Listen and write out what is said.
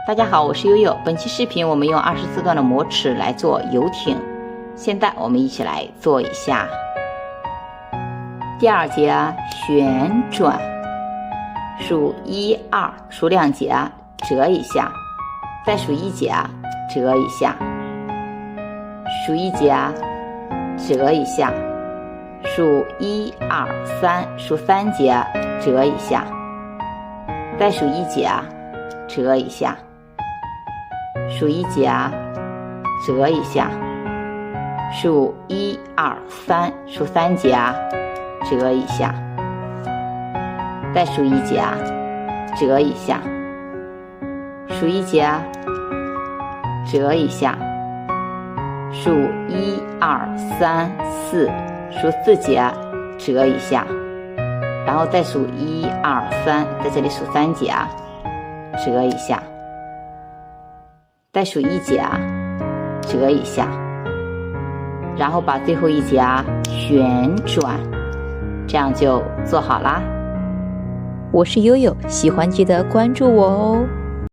大家好，我是悠悠。本期视频我们用24段的模尺来做游艇。现在我们一起来做一下第二节旋转，数1、2，数2节折一下，再数1节折一下，数1节折一下，数1、2、3，数3节折一下，再数1节折一下，数1节折一下，数1、2、3，数3节折一下，再数1节折一下，数1节折一下，数1、2、3、4，数4节折一下，然后再数1、2、3，在这里数3节折一下，再数1节折一下，然后把最后1节旋转，这样就做好啦。我是悠悠，喜欢记得关注我哦。